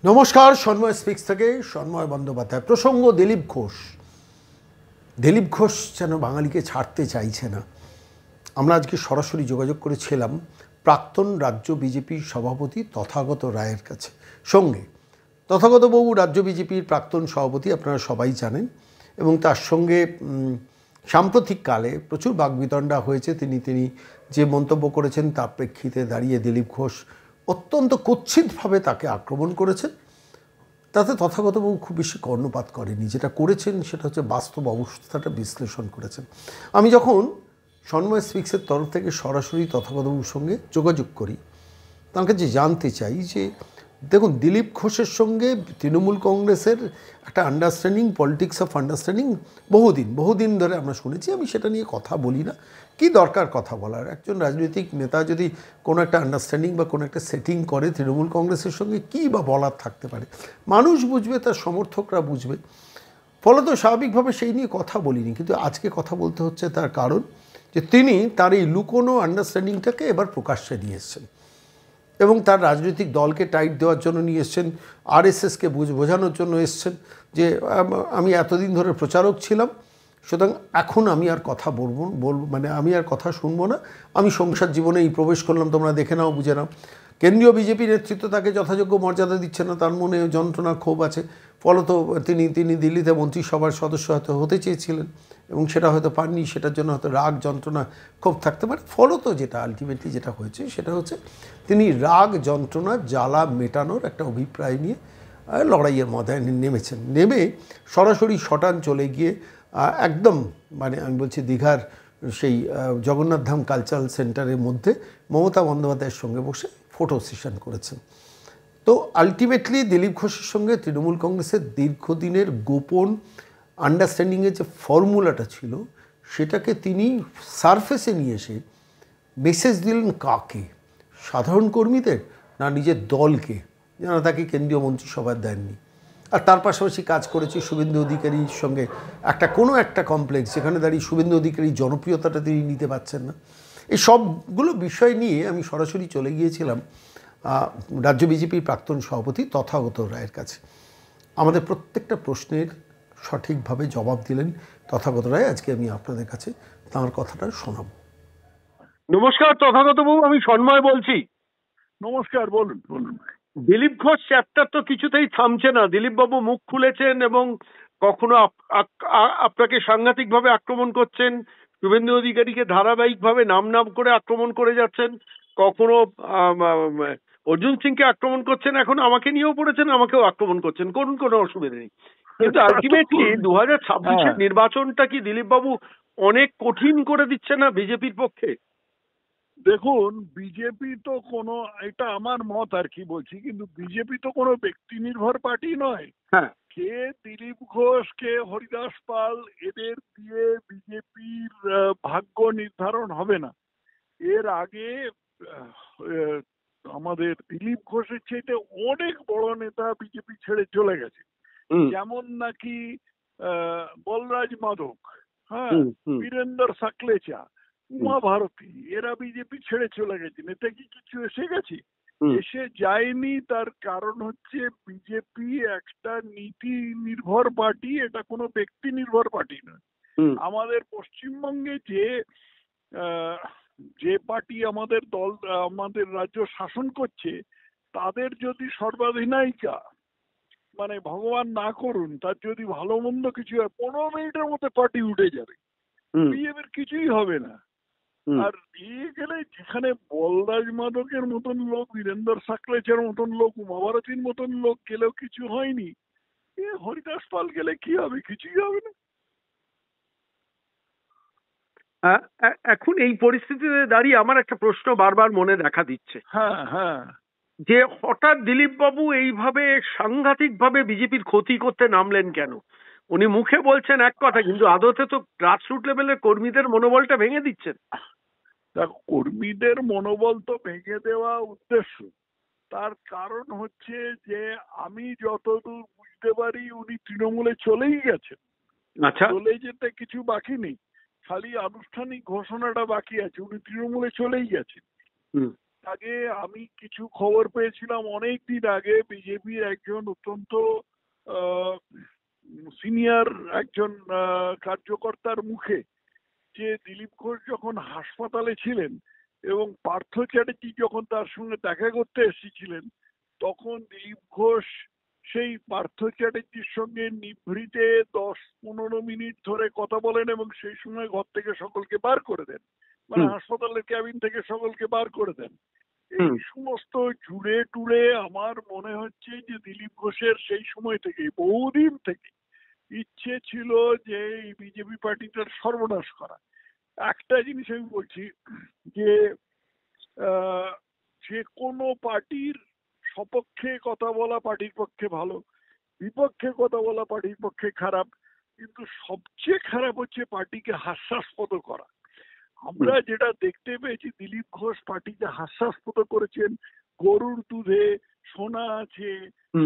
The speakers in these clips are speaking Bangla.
নমস্কার, সন্ময় স্পিক্স থেকে সন্ময় বন্দ্যোপাধ্যায়। প্রসঙ্গ দিলীপ ঘোষ। দিলীপ ঘোষ যেন বাঙালিকে ছাড়তে চাইছে না। আমরা আজকে সরাসরি যোগাযোগ করেছিলাম প্রাক্তন রাজ্য বিজেপির সভাপতি তথাগত রায়ের কাছে। সঙ্গে তথাগতবাবু রাজ্য বিজেপির প্রাক্তন সভাপতি, আপনারা সবাই জানেন, এবং তার সঙ্গে সাম্প্রতিককালে প্রচুর বাগবিতণ্ডা হয়েছে। তিনি যে মন্তব্য করেছেন তার প্রেক্ষিতে দাঁড়িয়ে দিলীপ ঘোষ অত্যন্ত কুৎসিতভাবে তাকে আক্রমণ করেছেন। তাতে তথাগতবাবু খুব বেশি কর্ণপাত করেনি। যেটা করেছেন সেটা হচ্ছে বাস্তব অবস্থাটা বিশ্লেষণ করেছেন। আমি যখন সন্ময় স্পিক্সের তরফ থেকে সরাসরি তথাগতবাবুর সঙ্গে যোগাযোগ করি, তার কাছে জানতে চাই যে দেখুন, দিলীপ ঘোষের সঙ্গে তৃণমূল কংগ্রেসের একটা আন্ডারস্ট্যান্ডিং, পলিটিক্স অফ আন্ডারস্ট্যান্ডিং বহুদিন ধরে আমরা শুনেছি। আমি সেটা নিয়ে কথা বলি না, কি দরকার কথা বলার। একজন রাজনৈতিক নেতা যদি কোনো একটা আন্ডারস্ট্যান্ডিং বা কোনো একটা সেটিং করে তৃণমূল কংগ্রেসের সঙ্গে, কী বা বলার থাকতে পারে? মানুষ বুঝবে, তার সমর্থকরা বুঝবে। ফলত স্বাভাবিকভাবে সেই নিয়ে কথা বলিনি, কিন্তু আজকে কথা বলতে হচ্ছে তার কারণ যে তিনি তার এই লুকোনো আন্ডারস্ট্যান্ডিংটাকে এবার প্রকাশ্যে নিয়ে এসছেন এবং তার রাজনৈতিক দলকে টাইট দেওয়ার জন্য নিয়ে এসছেন, আরএসএসকে বোঝানোর জন্য এসছেন যে আমি এতদিন ধরে প্রচারক ছিলাম, সুতরাং এখন আমি আর কথা আমি আর কথা শুনবো না, আমি সংসার জীবনে এই প্রবেশ করলাম, তোমরা দেখে নাও, বুঝে নাও। কেন্দ্রীয় বিজেপি নেতৃত্ব তাকে যথাযোগ্য মর্যাদা দিচ্ছে না, তার মনে যন্ত্রণা ক্ষোভ আছে। ফলত তিনি দিল্লিতে মন্ত্রিসভার সদস্য হয়তো হতে চেয়েছিলেন এবং সেটা হয়তো পাননি, সেটার জন্য হয়তো রাগ, যন্ত্রণা, ক্ষোভ থাকতে পারে। ফলত আলটিমেটলি যেটা হয়েছে সেটা হচ্ছে তিনি রাগ, যন্ত্রণা, জ্বালা মেটানোর একটা অভিপ্রায় নিয়ে লড়াইয়ের ময়দানে নেমেছেন। নেমে সরাসরি শটান চলে গিয়ে একদম আমি বলছি দীঘার সেই জগন্নাথ ধাম কালচারাল সেন্টারের মধ্যে মমতা বন্দ্যোপাধ্যায়ের সঙ্গে বসে ফটো সেশন করেছেন। তো আলটিমেটলি দিলীপ ঘোষের সঙ্গে তৃণমূল কংগ্রেসের দীর্ঘদিনের গোপন আন্ডারস্ট্যান্ডিংয়ের যে ফর্মুলাটা ছিল, সেটাকে তিনি সারফেসে নিয়ে এসে মেসেজ দিলেন কাকে? সাধারণ কর্মীদের, না নিজের দলকে, যারা তাকে কেন্দ্রীয় মন্ত্রিসভায় দেননি। আর তার পাশাপাশি কাজ করেছে শুভেন্দু অধিকারীর সঙ্গে কোনো একটা কমপ্লেক্স, যেখানে দাঁড়িয়ে শুভেন্দু অধিকারীর জনপ্রিয়তাটা তিনি নিতে পারছেন না। এই সবগুলো বিষয় নিয়ে আমি সরাসরি চলে গিয়েছিলাম রাজ্য বিজেপির প্রাক্তন সভাপতি তথাগত রায়ের কাছে। আমাদের প্রত্যেকটা প্রশ্নের সঠিকভাবে জবাব দিলেন তথাগত রায়। আজকে আমি আপনাদের কাছে তাঁর কথাটা শোনাব। নমস্কার তথাগত বাবু, আমি সন্ময় বলছি। নমস্কার, বলুন। দিলীপ ঘোষ চ্যাপ্টার তো কিছুতেই থামছে না। দিলীপ বাবু মুখ খুলেছেন এবং কখনো আপনাকে সাংঘাতিক ভাবে আক্রমণ করছেন, শুভেন্দু অধিকারীকে ধারাবাহিক ভাবে নাম করে আক্রমণ করে যাচ্ছেন, কখনো অর্জুন সিংকে আক্রমণ করছেন, এখন আমাকে নিয়েও পড়েছেন, আমাকেও আক্রমণ করছেন, করুন, কোনো অসুবিধা নেই। কিন্তু আলটিমেটলি 2026-এর নির্বাচনটা কি দিলীপ বাবু অনেক কঠিন করে দিচ্ছে না বিজেপির পক্ষে? দেখুন, বিজেপি তো কোনো, এটা আমার মত আর কি বলছি, কিন্তু বিজেপি তো কোনো ব্যক্তি নির্ভর পার্টি নয়। হ্যাঁ, কে দিলীপ ঘোষ, কে হরিদাস পাল, এদের দিয়ে বিজেপির ভাগ্য নির্ধারণ হবে না। এর আগে আমাদের দিলীপ ঘোষের চাইতে অনেক বড় নেতা বিজেপি ছেড়ে চলে গেছে। যেমন নাকি বলরাজ মাধক, হ্যাঁ, বীরেন্দর সাকলেচা, উমা ভারতী, এরা বিজেপি ছেড়ে চলে গেছে। নেতা কি কিছু এসে গেছে? এসে যায়নি। তার কারণ হচ্ছে বিজেপি একটা নীতি নির্ভর পার্টি, এটা কোনো ব্যক্তি নির্ভর পার্টি নয়। আমাদের পশ্চিমবঙ্গে যে পার্টি আমাদের দল, আমাদের রাজ্য শাসন করছে, তাদের যদি সর্বাধিনায়িকা, মানে ভগবান না করুন, তার যদি ভালো মন্দ কিছু হয়, 15 মিনিটের মধ্যে পার্টি উঠে যাবে, বিজেপির কিছুই হবে না। আর দিয়ে গেলে যেখানে বলরাজ মাধকের মতন লোক, বীরেন্দর সাকলেচার মতন লোক, উমা ভারতীর মতন লোক গেলেও কিছু হয়নি, হরিদাস পাল গেলে কি হবে? কিছুই হবে না। এখন এই পরিস্থিতিতে দাঁড়িয়ে আমার একটা প্রশ্ন বারবার মনে দেখা দিচ্ছে, হ্যাঁ, যে হঠাৎ দিলীপ বাবু এইভাবে সাংঘাতিক ভাবে বিজেপির ক্ষতি করতে নামলেন কেন? উনি মুখে বলছেন এক কথা, কিন্তু আদতে তো গ্রাসরুট লেভেলের কর্মীদের মনোবলটা ভেঙে দিচ্ছেন। দেখো, কর্মীদের মনোবল তো ভেঙে দেওয়া উদ্দেশ্য। তার কারণ হচ্ছে যে আমি যতদূর বুঝতে পারি উনি তৃণমূলে চলেই গেছেন। আচ্ছা, চলে যেতে কিছু বাকি নেই, খালি আনুষ্ঠানিক ঘোষণাটা বাকি আছে, উনি তৃণমূলে চলেই গেছেন। আগে আমি কিছু খবর পেয়েছিলাম অনেক দিন আগে বিজেপির একজন অত্যন্ত সিনিয়র একজন কার্যকর্তার মুখে, যে দিলীপ ঘোষ যখন হাসপাতালে ছিলেন এবং পার্থ চ্যাটার্জি যখন তার সঙ্গে দেখা করতে এসেছিলেন, তখন দিলীপ ঘোষ সেই পার্থ চ্যাটার্জির সঙ্গে নিভৃতে 10-15 মিনিট ধরে কথা বলেন এবং সেই সময় ঘর থেকে সকলকে বার করে দেন, মানে হাসপাতালের ক্যাবিন থেকে সকলকে বার করে দেন। এই সমস্ত জুড়ে টুড়ে আমার মনে হচ্ছে যে দিলীপ ঘোষের সেই সময় থেকে, বহুদিন থেকে ইচ্ছে ছিল যে এই বিজেপি পার্টিটার সর্বনাশ করা। একটা জিনিস আমি বলছি যে যে কোনো পার্টির সপক্ষে কথা বলা পার্টির পক্ষে ভালো, বিপক্ষে কথা বলা পার্টির পক্ষে খারাপ, কিন্তু সবচেয়ে খারাপ হচ্ছে পার্টিকে হাস্যাস্পদ করা। আমরা যেটা দেখতে পেয়েছি, দিলীপ ঘোষ পার্টিকে হাস্যাস্পদ করেছেন। গরুর দুধে সোনা আছে,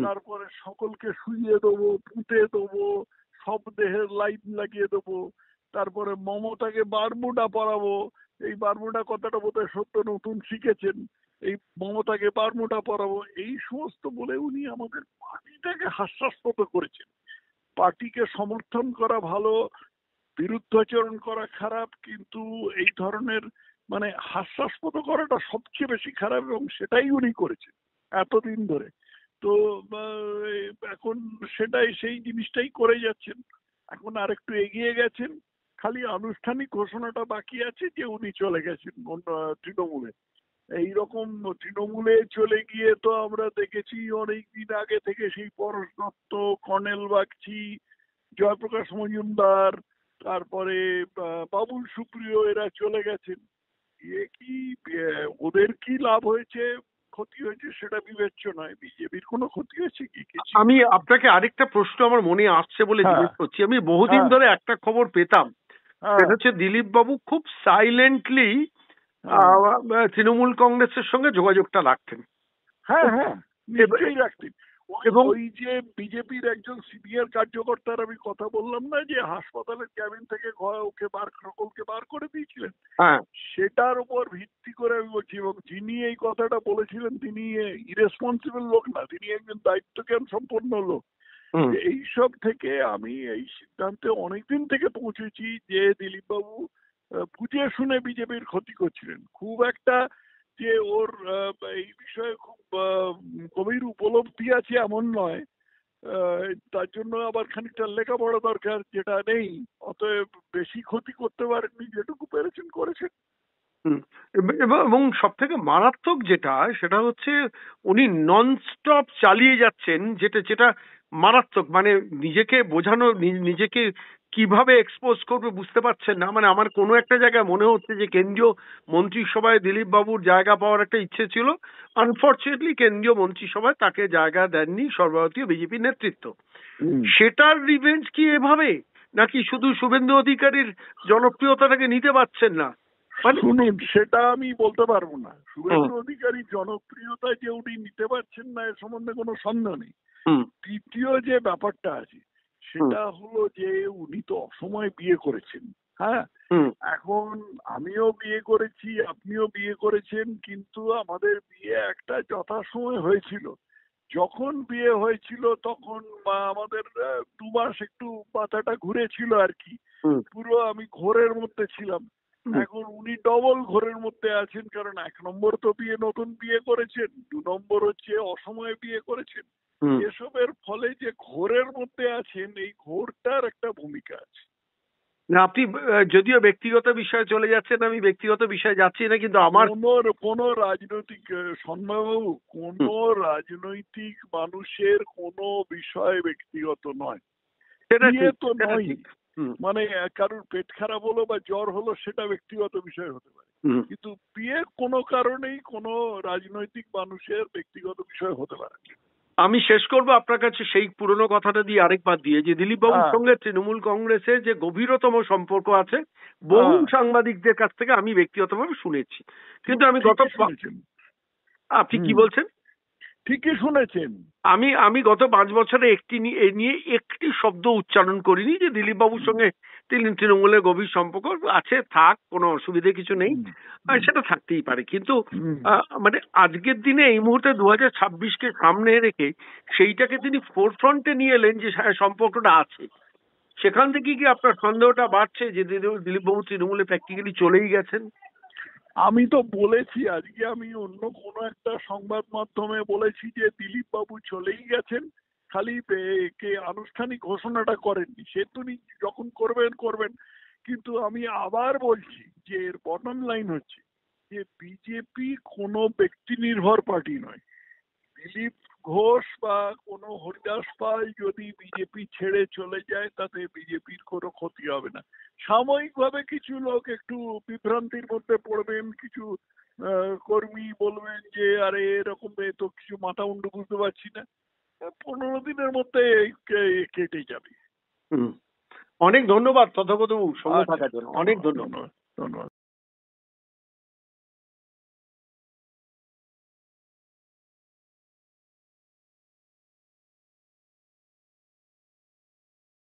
তারপরে সকলকে শুইয়ে দেবো, পুঁতে দেবো, সব দেহের লাইট লাগিয়ে দেবো, তারপরে মমতাকে বারমুডা পরাবো। এই বারমুডা কথাটা বোধহয় সত্য নতুন শিখেছেন, এই মমতাকে বারমুডা পরাবো, এই সমস্ত বলে উনি আমাদের পার্টিটাকে হাস্যাস্পদ করেছেন। পার্টিকে সমর্থন করা ভালো, বিরুদ্ধাচরণ করা খারাপ, কিন্তু এই ধরনের মানে হাস্যাস্পদ করাটা সবচেয়ে বেশি খারাপ, এবং সেটাই উনি করেছেন এতদিন ধরে। তো এখন সেটাই, সেই জিনিসটাই করে যাচ্ছেন। এখন আরেকটু এগিয়ে গেছেন, খালি আনুষ্ঠানিক ঘোষণাটা বাকি আছে যে উনি চলে গেছেন তৃণমূলে। এইরকম তৃণমূলে চলে গিয়ে তো আমরা দেখেছি অনেক দিন আগে থেকে, সেই পরশ দত্ত, কর্নেল বাগচি, জয়প্রকাশ মজুমদার, তারপরে বাবুল সুপ্রিয়, এরা চলে গেছেন। কি ওদের কি লাভ হয়েছে ক্ষতি হয়েছে সেটা বিবেচ্য নয়। বিজেপির কোনো ক্ষতি হয়েছে কি? আমি আপনাকে আরেকটা প্রশ্ন আমার মনে আসছে বলে জিজ্ঞেস করছি। আমি বহুদিন ধরে একটা খবর পেতাম, সেটা হচ্ছে দিলীপ বাবু খুব সাইলেন্টলি তৃণমূল কংগ্রেসের সঙ্গে যোগাযোগটা রাখতেন। হ্যাঁ হ্যাঁ, নিশ্চয়ই রাখতেন। এবং ওই যে বিজেপির একজন সিনিয়র কার্যকর্তার আমি কথা বললাম না, যে হাসপাতালের ক্যাবিন থেকে ওকে সকলকে বার করে দিয়েছিলেন, সেটার উপর ভিত্তি করে আমি বলছি। এবং যিনি এই কথাটা বলেছিলেন তিনি ইরেসপন্সিবল লোক না, তিনি একজন দায়িত্বজ্ঞান সম্পন্ন লোক। এইসব থেকে আমি এই সিদ্ধান্তে অনেকদিন থেকে পৌঁছেছি যে দিলীপ বাবু বুঝে শুনে বিজেপির ক্ষতি করছিলেন। খুব একটা যে ওর এই বিষয়ে খুব গভীর উপলব্ধি আছে এমন নয়, তার জন্য আবার খানিকটা লেখাপড়া দরকার, যেটা নেই। অতএব বেশি ক্ষতি করতে পারেননি, যেটুকু পেরেছেন করেছেন। এবং সব থেকে মারাত্মক যেটা, সেটা হচ্ছে উনি নন স্টপ চালিয়ে যাচ্ছেন, যেটা মারাত্মক। মানে নিজেকে বোঝানো, নিজেকে কিভাবে এক্সপোজ করবে বুঝতে পারছেন না। মানে আমার কোনো একটা জায়গায় মনে হচ্ছে যে কেন্দ্রীয় মন্ত্রিসভায় দিলীপ বাবুর জায়গা পাওয়ার একটা ইচ্ছে ছিল, আনফর্চুনেটলি কেন্দ্রীয় মন্ত্রিসভায় তাকে জায়গা দেননি সর্বভারতীয় বিজেপি নেতৃত্ব। সেটার রিভেঞ্জ কি এভাবে, নাকি শুধু শুভেন্দু অধিকারীর জনপ্রিয়তাটাকে নিতে পারছেন না? শুনুন, সেটা আমি বলতে পারবো না। শুভেন্দু অধিকারী জনপ্রিয়তা যে উনি নিতে পারছেন না, এর সম্বন্ধে কোনো সন্দেহ নেই। তৃতীয় যে ব্যাপারটা আছে সেটা হলো যে উনি তো অসময়ে বিয়ে করেছেন। হ্যাঁ, এখন আমিও বিয়ে করেছি, আপনিও বিয়ে করেছেন, কিন্তু আমাদের বিয়ে একটা যথাসময় হয়েছিল। যখন বিয়ে হয়েছিল তখন আমাদের 2 মাস একটু মাথাটা ঘুরেছিল আর কি, পুরো আমি ঘোরের মধ্যে ছিলাম। এখন উনি ডবল ঘোরের মধ্যে আছেন, কারণ 1 নম্বর তো নতুন বিয়ে করেছেন, 2 নম্বর হচ্ছে অসময়ে বিয়ে করেছেন। এসবের ফলে যে ঘোরের মধ্যে আছেন, এই ঘোরটার একটা ভূমিকা আছে। না, আপনি যদিও ব্যক্তিগত বিষয়ে চলে যাচ্ছেন, আমি ব্যক্তিগত বিষয়ে যাচ্ছি না, কিন্তু আমার কোন রাজনৈতিক সন্দেহবাবু, কোন রাজনৈতিক মানুষের কোনো বিষয় ব্যক্তিগত নয়, বিয়ে তো নয়। মানে কারোর পেট খারাপ হলো বা জ্বর হলো সেটা ব্যক্তিগত বিষয় হতে পারে, কিন্তু বিয়ে কোনো কারণেই কোনো রাজনৈতিক মানুষের ব্যক্তিগত বিষয় হতে পারে। আমি শেষ করবো আপনার কাছে সেই পুরনো কথাটা দিয়ে, আরেকবার দিয়ে, যে দিলীপ বাবুর সঙ্গে তৃণমূল কংগ্রেসের যে গভীরতম সম্পর্ক আছে, বহু সাংবাদিকদের কাছ থেকে আমি ব্যক্তিগতভাবে শুনেছি। কিন্তু আমি আপনি কি বলছেন? ঠিকই শুনেছেন। আমি গত 5 বছরে এ নিয়ে একটি শব্দ উচ্চারণ করিনি যে দিলীপ বাবুর সঙ্গে তৃণমূলের গভীর সম্পর্ক আছে, থাক, কোনো অসুবিধে কিছু নেই, সেটা থাকতেই পারে, কিন্তু মানে আজকের দিনে এই মুহূর্তে 2026-কে সামনে রেখে সেইটাকে তিনি ফোরফ্রন্টে নিয়ে এলেন যে সম্পর্কটা আছে। সেখান থেকে কি আপনার সন্দেহটা বাড়ছে যে দিলীপ বাবু তৃণমূলে প্র্যাকটিক্যালি চলেই গেছেন? আমি তো বলেছি, আজকে আমি অন্য কোনো একটা সংবাদ মাধ্যমে বলেছি যে দিলীপ বাবু চলেই গেছেন, খালি কে আনুষ্ঠানিক ঘোষণাটা করেননি, সে তিনি যখন করবেন। কিন্তু আমি আবার বলছি যে এর বটম লাইন হচ্ছে যে বিজেপি কোনো ব্যক্তি নির্ভর পার্টি নয়। দিলীপ ঘোষ বা কোনো হরিদাস পাল যদি বিজেপি ছেড়ে চলে যায় তাতে বিজেপির কোনো ক্ষতি হবে না। সাময়িকভাবে কিছু লোক একটু বিভ্রান্তির মধ্যে পড়বেন, কিছু কর্মী বলবেন যে আরে এরকম তো কিছু মাথা মুন্ডু বুঝতে পারছি না, 15 দিনের মধ্যে কেটে যাবে। অনেক ধন্যবাদ তথাগত বাবু, সঙ্গে আচ্ছা, থাকার জন্য অনেক ধন্যবাদ। ধন্যবাদ।